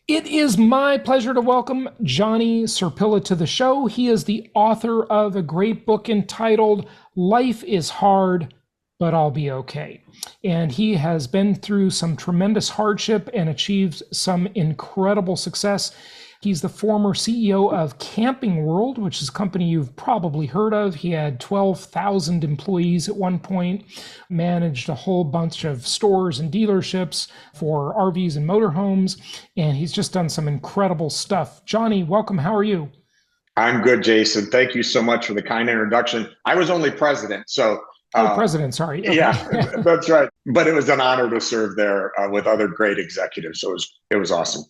It is my pleasure to welcome Johnny Serpilla to the show. He is the author of a great book entitled Life is Hard, but I'll Be Okay. And he has been through some tremendous hardship and achieved some incredible success. He's the former CEO of Camping World, which is a company you've probably heard of. He had 12,000 employees at one point, managed a whole bunch of stores and dealerships for RVs and motorhomes, and he's just done some incredible stuff. Johnny, welcome. How are you? I'm good, Jason. Thank you so much for the kind introduction. I was only president, so Oh, uh, president, sorry. Okay. yeah, that's right. But it was an honor to serve there with other great executives. So it was awesome.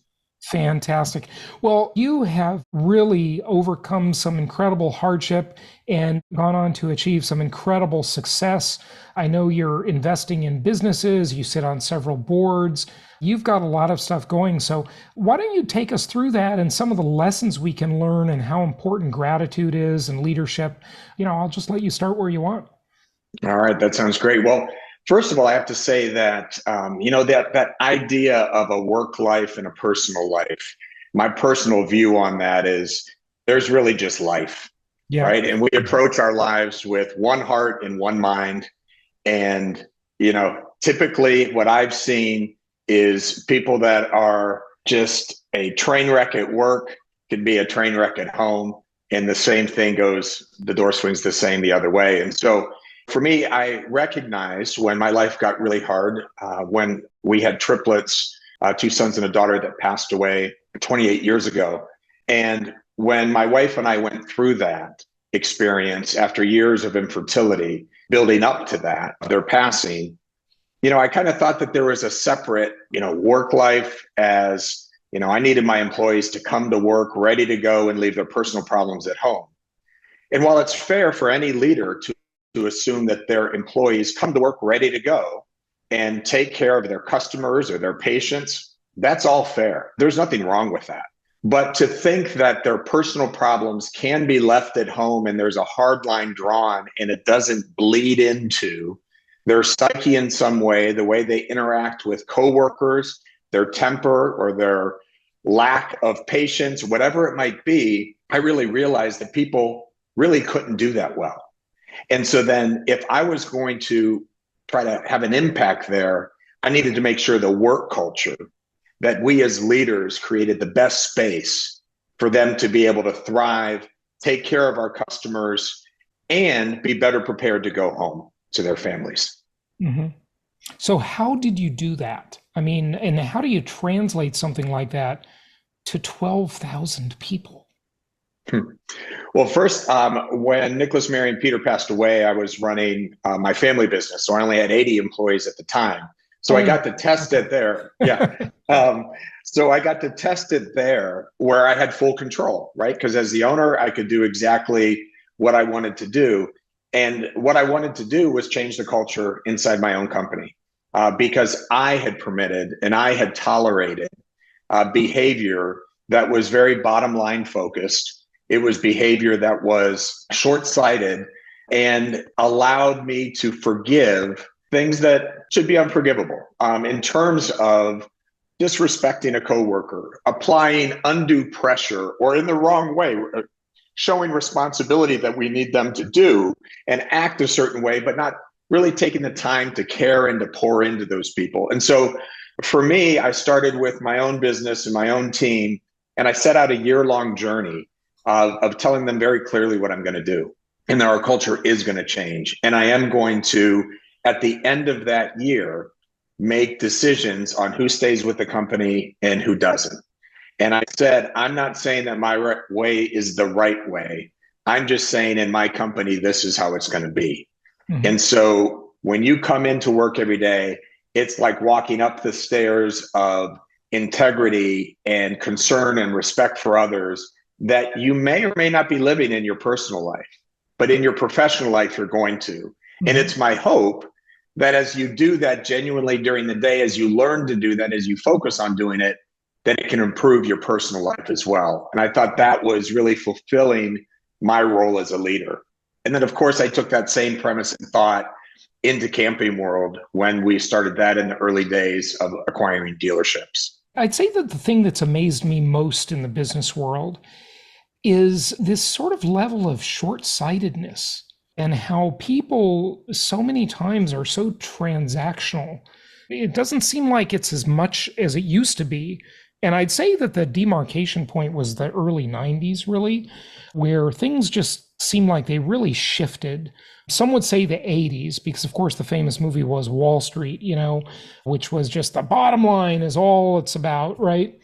Fantastic. Well, you have really overcome some incredible hardship and gone on to achieve some incredible success. I know you're investing in businesses, you sit on several boards, you've got a lot of stuff going. So, why don't you take us through that and some of the lessons we can learn and how important gratitude is and leadership? I'll just let you start where you want. All right, that sounds great. Well, first of all, I have to say that that idea of a work life and a personal life. My personal view on that is there's really just life, Yeah. right? And we approach our lives with one heart and one mind. And typically, what I've seen is people that are just a train wreck at work could be a train wreck at home, and the same thing goes. The door swings the same the other way, and so. For me, I recognized when my life got really hard, when we had triplets, two sons and a daughter that passed away 28 years ago. And when my wife and I went through that experience after years of infertility, building up to that, their passing, I kind of thought that there was a separate, work life as, I needed my employees to come to work ready to go and leave their personal problems at home. And while it's fair for any leader to assume that their employees come to work ready to go and take care of their customers or their patients, that's all fair. There's nothing wrong with that. But to think that their personal problems can be left at home and there's a hard line drawn and it doesn't bleed into their psyche in some way, the way they interact with coworkers, their temper or their lack of patience, whatever it might be, I really realized that people really couldn't do that well. And so then if I was going to try to have an impact there, I needed to make sure the work culture that we as leaders created the best space for them to be able to thrive, take care of our customers, and be better prepared to go home to their families. hmm So, how did you do that? I mean, and how do you translate something like that to 12,000 people? Well, first, when Nicholas, Mary, and Peter passed away, I was running my family business. So I only had 80 employees at the time. So Oh, I yeah. got to test it there. Yeah. So I got to test it there where I had full control, right? Because as the owner, I could do exactly what I wanted to do. And what I wanted to do was change the culture inside my own company because I had permitted and I had tolerated behavior that was very bottom line focused. It was behavior that was short-sighted and allowed me to forgive things that should be unforgivable in terms of disrespecting a coworker, applying undue pressure, or in the wrong way, showing responsibility that we need them to do and act a certain way, but not really taking the time to care and to pour into those people. And so for me, I started with my own business and my own team, and I set out a year-long journey of telling them very clearly what I'm going to do and that our culture is going to change. And I am going to, at the end of that year, make decisions on who stays with the company and who doesn't. And I said, I'm not saying that my way is the right way. I'm just saying in my company, this is how it's going to be. Mhm. And so when you come into work every day, it's like walking up the stairs of integrity and concern and respect for others that you may or may not be living in your personal life, but in your professional life, you're going to. And Mhm. it's my hope that as you do that genuinely during the day, as you learn to do that, as you focus on doing it, that it can improve your personal life as well. And I thought that was really fulfilling my role as a leader. And then, of course, I took that same premise and thought into Camping World when we started that in the early days of acquiring dealerships. I'd say that the thing that's amazed me most in the business world is this sort of level of short-sightedness and how people so many times are so transactional. It doesn't seem like it's as much as it used to be. And I'd say that the demarcation point was the early 90s, really, where things just seemed like they really shifted. Some would say the 80s, because of course the famous movie was Wall Street, which was just the bottom line is all it's about, right?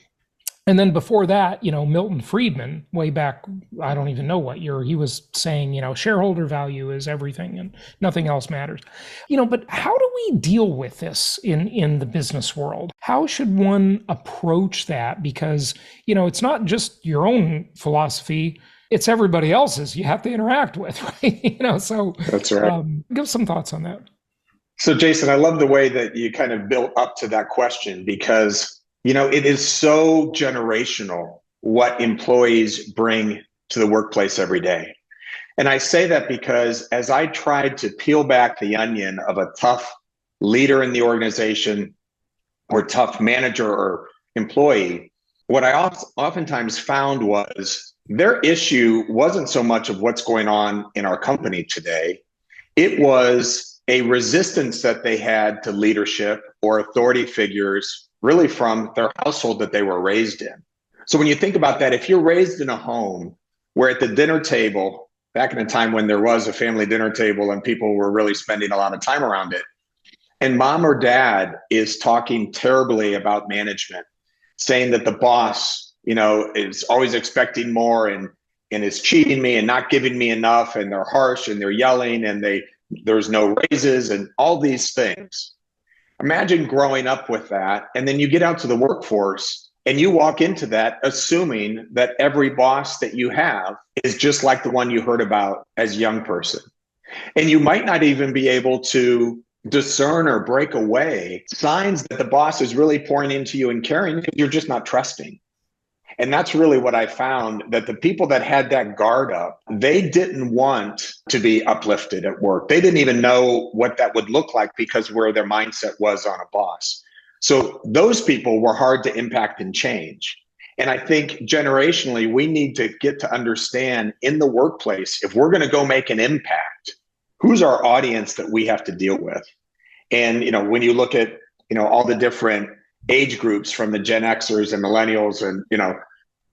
And then before that, Milton Friedman, way back, I don't even know what year, he was saying, shareholder value is everything and nothing else matters. But how do we deal with this in the business world? How should one approach that? Because, it's not just your own philosophy, it's everybody else's you have to interact with, right? So that's right. Give some thoughts on that. So, Jason, I love the way that you kind of built up to that question because it is so generational what employees bring to the workplace every day. And I say that because as I tried to peel back the onion of a tough leader in the organization or tough manager or employee, what I oftentimes found was their issue wasn't so much of what's going on in our company today. It was a resistance that they had to leadership or authority figures really from their household that they were raised in. So when you think about that, if you're raised in a home where at the dinner table, back in a time when there was a family dinner table and people were really spending a lot of time around it, and mom or dad is talking terribly about management, saying that the boss, is always expecting more and is cheating me and not giving me enough, and they're harsh and they're yelling and there's no raises and all these things. Imagine growing up with that, and then you get out to the workforce and you walk into that assuming that every boss that you have is just like the one you heard about as a young person. And you might not even be able to discern or break away signs that the boss is really pouring into you and caring because you're just not trusting. And that's really what I found, that the people that had that guard up, they didn't want to be uplifted at work. They didn't even know what that would look like because where their mindset was on a boss. So those people were hard to impact and change. And I think generationally, we need to get to understand in the workplace, if we're going to go make an impact, who's our audience that we have to deal with? And, when you look at, all the different age groups from the Gen Xers and millennials and,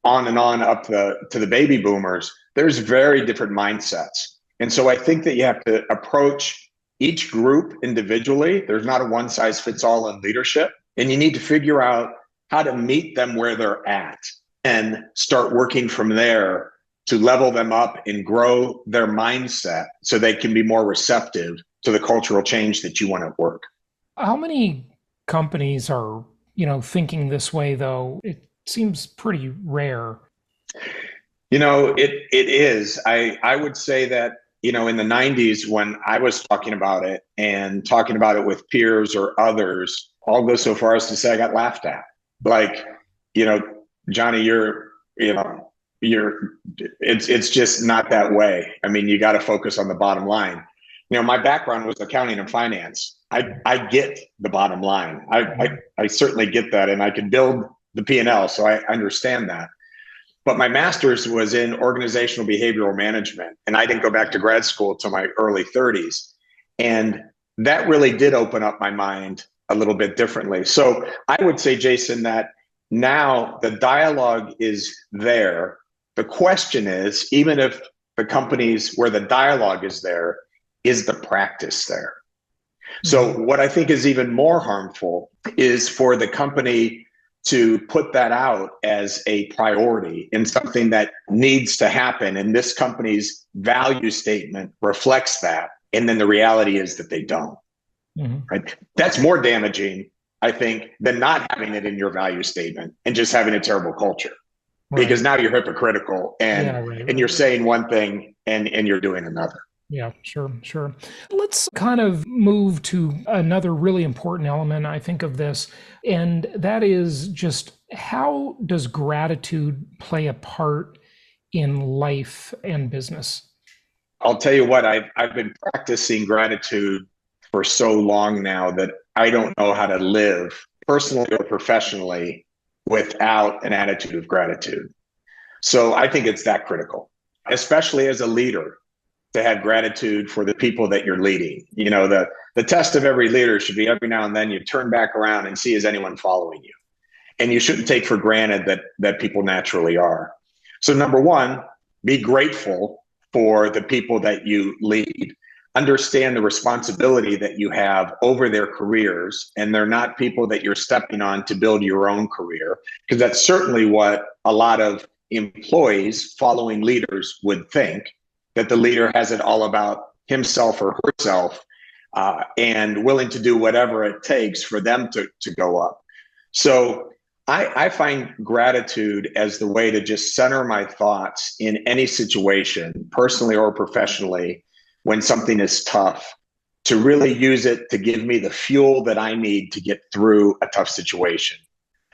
on and on up to the baby boomers, there's very different mindsets. And so I think that you have to approach each group individually. There's not a one size fits all in leadership. And you need to figure out how to meet them where they're at and start working from there to level them up and grow their mindset so they can be more receptive to the cultural change that you want at work. How many companies are, thinking this way, though? It seems pretty rare. It is. I would say that, in the 90s when I was talking about it and talking about it with peers or others, I'll go so far as to say I got laughed at. Like, Johnny, it's just not that way. I mean, you got to focus on the bottom line. My background was accounting and finance. I get the bottom line. I certainly get that, and I can build the P&L, so I understand that. But my master's was in organizational behavioral management, and I didn't go back to grad school until my early 30s. And that really did open up my mind a little bit differently. So I would say, Jason, that now the dialogue is there. The question is, even if the companies where the dialogue is there, is the practice there? So what I think is even more harmful is for the company to put that out as a priority and something that needs to happen. And this company's value statement reflects that. And then the reality is that they don't. Right? That's more damaging, I think, than not having it in your value statement and just having a terrible culture. Right. Because now you're hypocritical and you're saying one thing and you're doing another. Yeah, sure. Let's kind of move to another really important element, I think, of this, and that is just how does gratitude play a part in life and business? I'll tell you what, I've been practicing gratitude for so long now that I don't know how to live personally or professionally without an attitude of gratitude. So I think it's that critical, especially as a leader, to have gratitude for the people that you're leading. You know, the test of every leader should be every now and then you turn back around and see, is anyone following you? And you shouldn't take for granted that people naturally are. So number one, be grateful for the people that you lead. Understand the responsibility that you have over their careers, and they're not people that you're stepping on to build your own career, because that's certainly what a lot of employees following leaders would think, that the leader has it all about himself or herself, and willing to do whatever it takes for them to go up. So I find gratitude as the way to just center my thoughts in any situation, personally or professionally, when something is tough, to really use it to give me the fuel that I need to get through a tough situation.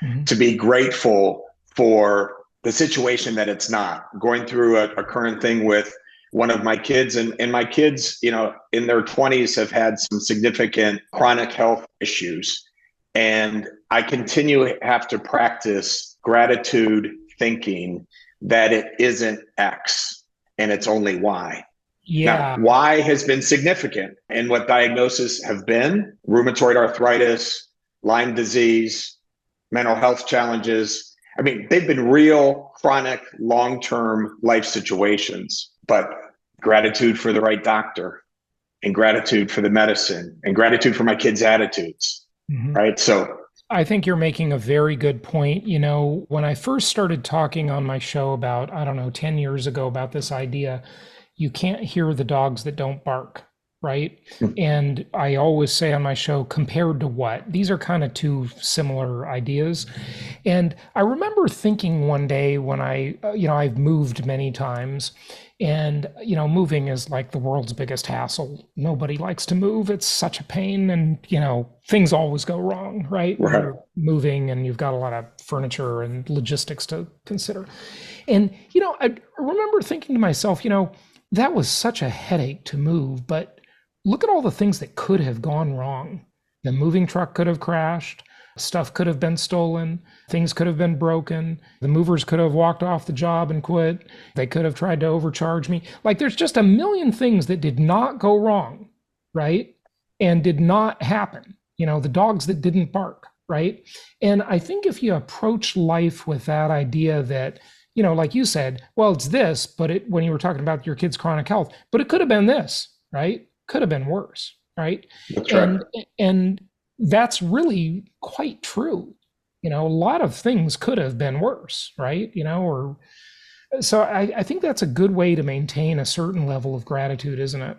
Mm-hmm. To be grateful for the situation that it's not. Going through a current thing with one of my kids, and my kids, you know, in their 20s have had some significant chronic health issues. And I continue to have to practice gratitude thinking that it isn't X and it's only Y. Yeah. Now, Y has been significant. And what diagnoses have been: rheumatoid arthritis, Lyme disease, mental health challenges. I mean, they've been real chronic, long-term life situations, but gratitude for the right doctor, and gratitude for the medicine, and gratitude for my kids' attitudes. Mm-hmm. Right. So I think you're making a very good point. You know, when I first started talking on my show about, 10 years ago about this idea, you can't hear the dogs that don't bark. Right. Mm-hmm. And I always say on my show, compared to what? These are kind of two similar ideas. And I remember thinking one day when I've moved many times, and, moving is like the world's biggest hassle. Nobody likes to move. It's such a pain. And, things always go wrong, right? Right. You're moving and you've got a lot of furniture and logistics to consider. And, I remember thinking to myself, that was such a headache to move, but look at all the things that could have gone wrong. The moving truck could have crashed. Stuff could have been stolen. Things could have been broken. The movers could have walked off the job and quit. They could have tried to overcharge me. Like, there's just a million things that did not go wrong, right? And did not happen. The dogs that didn't bark, right? And I think if you approach life with that idea that, like you said, well, it's this, but when you were talking about your kid's chronic health, but it could have been this, right? Could have been worse, right? That's right. And that's really quite true. A lot of things could have been worse, right? So I think that's a good way to maintain a certain level of gratitude, isn't it?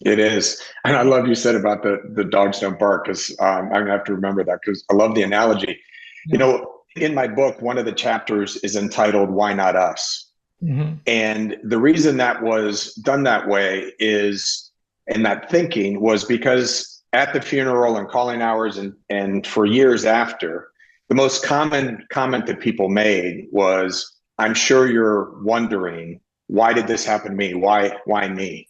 It is. And I love you said about the dogs don't bark, because I'm going to have to remember that, because I love the analogy. Yeah. In my book, one of the chapters is entitled, Why Not Us? Mm-hmm. And the reason that was done that way is, and that thinking was because at the funeral and calling hours and for years after, the most common comment that people made was, I'm sure you're wondering, why did this happen to me? Why me?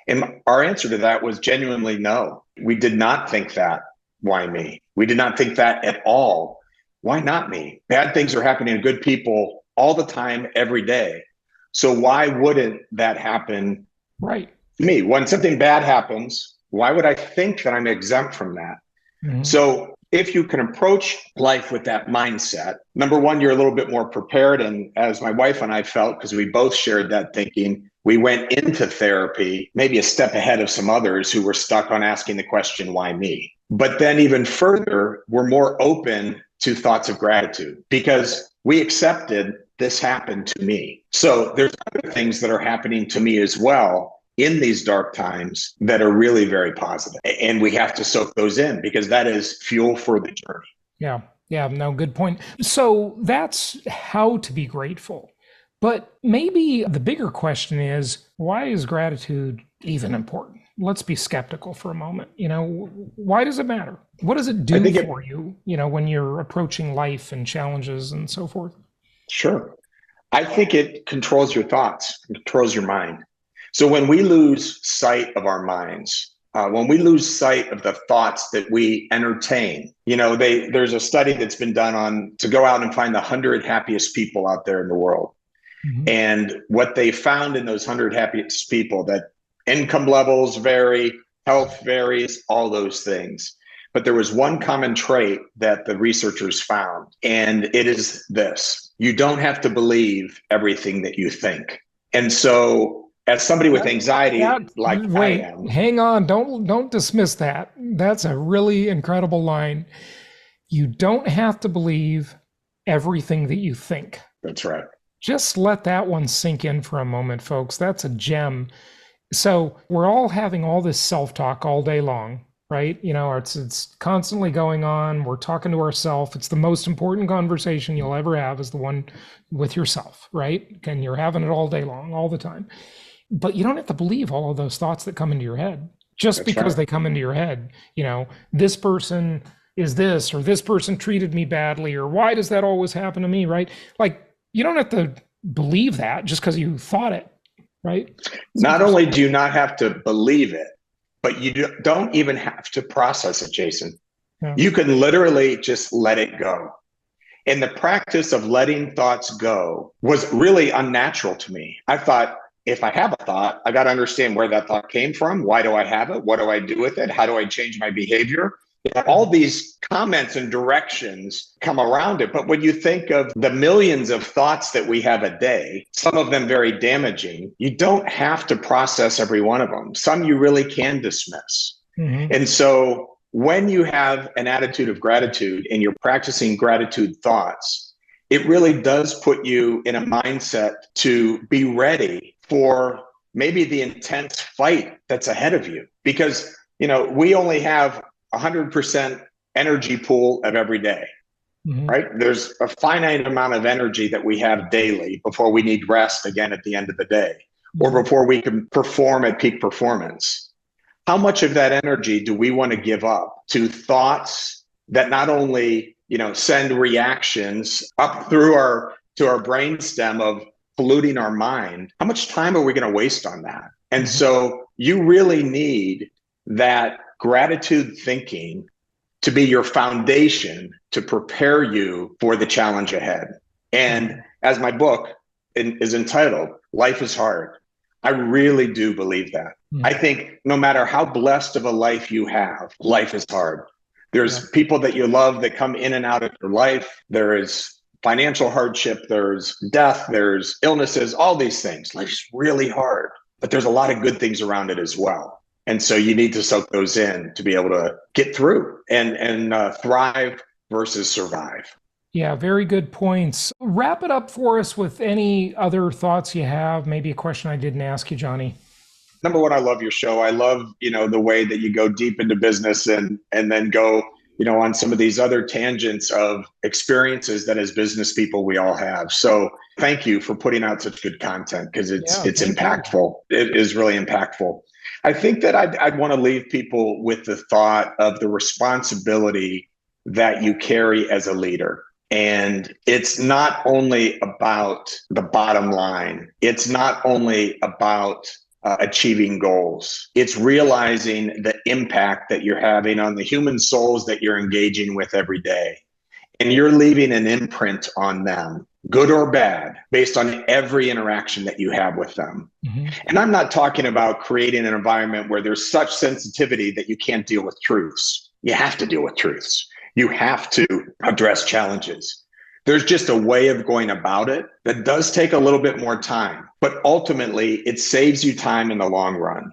And our answer to that was genuinely no. We did not think that. Why me? We did not think that at all. Why not me? Bad things are happening to good people all the time, every day. So why wouldn't that happen right to me? When something bad happens, why would I think that I'm exempt from that? Mm-hmm. So if you can approach life with that mindset, number one, you're a little bit more prepared. And as my wife and I felt, because we both shared that thinking, we went into therapy maybe a step ahead of some others who were stuck on asking the question, why me? But then even further, we're more open to thoughts of gratitude, because we accepted this happened to me. So there's other things that are happening to me as well in these dark times that are really very positive. And we have to soak those in, because that is fuel for the journey. Yeah. Yeah. No, good point. So that's how to be grateful. But maybe the bigger question is, why is gratitude even important? Let's be skeptical for a moment. Why does it matter? What does it do for you, when you're approaching life and challenges and so forth? Sure. I think it controls your thoughts, controls your mind. So when we lose sight of our minds, when we lose sight of the thoughts that we entertain. There's a study that's been done on to go out and find the 100 happiest people out there in the world. Mm-hmm. And what they found in those 100 happiest people, that income levels vary, health varies, all those things. But there was one common trait that the researchers found, and it is this: you don't have to believe everything that you think. And so as somebody with anxiety, I am. Hang on, don't dismiss that. That's a really incredible line. You don't have to believe everything that you think. That's right. Just let that one sink in for a moment, folks. That's a gem. So we're all having all this self-talk all day long, right? It's constantly going on. We're talking to ourselves. It's the most important conversation you'll ever have, is the one with yourself, right? And you're having it all day long, all the time. But you don't have to believe all of those thoughts that come into your head just That's because right. They come into your head. This person is this, or this person treated me badly, or why does that always happen to me, right? Like, you don't have to believe that just because you thought it, right? Not only do you not have to believe it, but you don't even have to process it, Jason. Yeah. You can literally just let it go. And the practice of letting thoughts go was really unnatural to me. I thought, if I have a thought, I got to understand where that thought came from. Why do I have it? What do I do with it? How do I change my behavior? All these comments and directions come around it. But when you think of the millions of thoughts that we have a day, some of them very damaging, you don't have to process every one of them. Some you really can dismiss. Mm-hmm. And so when you have an attitude of gratitude and you're practicing gratitude thoughts, it really does put you in a mindset to be ready for maybe the intense fight that's ahead of you. Because, we only have 100% energy pool of every day, mm-hmm. right? There's a finite amount of energy that we have daily before we need rest again at the end of the day, or before we can perform at peak performance. How much of that energy do we want to give up to thoughts that not only, send reactions up through to our brainstem of polluting our mind? How much time are we going to waste on that? And mm-hmm. so you really need that gratitude thinking to be your foundation to prepare you for the challenge ahead. And as my book is entitled, Life is Hard, I really do believe that. I think no matter how blessed of a life you have, life is hard. There's people that you love that come in and out of your life. There is financial hardship, there's death, there's illnesses, all these things. Life's really hard, but there's a lot of good things around it as well. And so you need to soak those in to be able to get through and thrive versus survive. Yeah, very good points. Wrap it up for us with any other thoughts you have, maybe a question I didn't ask you, Johnny. Number one, I love your show. I love, the way that you go deep into business and then go, on some of these other tangents of experiences that as business people we all have. So thank you for putting out such good content, because it's impactful. It is really impactful. I think that I'd want to leave people with the thought of the responsibility that you carry as a leader. And it's not only about the bottom line. It's not only about achieving goals. It's realizing the impact that you're having on the human souls that you're engaging with every day. And you're leaving an imprint on them, good or bad, based on every interaction that you have with them. Mm-hmm. And I'm not talking about creating an environment where there's such sensitivity that you can't deal with truths. You have to deal with truths. You have to address challenges. There's just a way of going about it that does take a little bit more time, but ultimately it saves you time in the long run.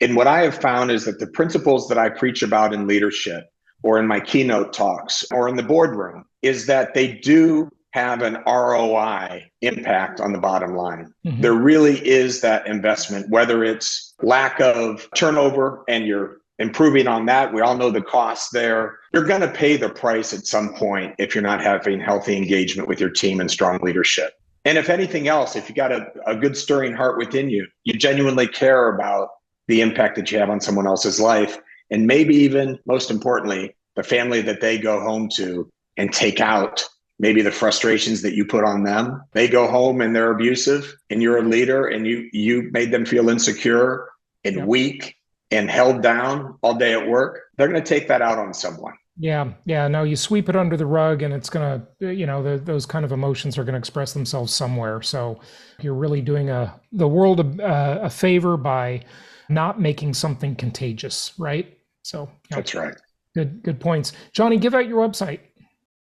And what I have found is that the principles that I preach about in leadership, or in my keynote talks, or in the boardroom, is that they do have an ROI impact on the bottom line. Mm-hmm. There really is that investment, whether it's lack of turnover and you're improving on that. We all know the costs there. You're going to pay the price at some point if you're not having healthy engagement with your team and strong leadership. And if anything else, if you got a good stirring heart within you, you genuinely care about the impact that you have on someone else's life. And maybe even, most importantly, the family that they go home to and take out maybe the frustrations that you put on them. They go home and they're abusive, and you're a leader and you made them feel insecure and weak. and held down all day at work, they're going to take that out on someone. Yeah. No, you sweep it under the rug and it's going to, those kind of emotions are going to express themselves somewhere. So you're really doing the world a favor by not making something contagious, right? So that's right. Good points. Johnny, give out your website.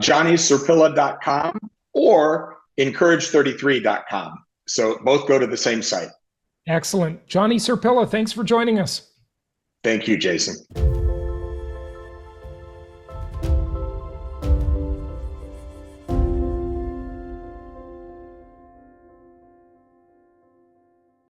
JohnnySerpilla.com or Encourage33.com. So both go to the same site. Excellent. Johnny Serpilla, thanks for joining us. Thank you, Jason.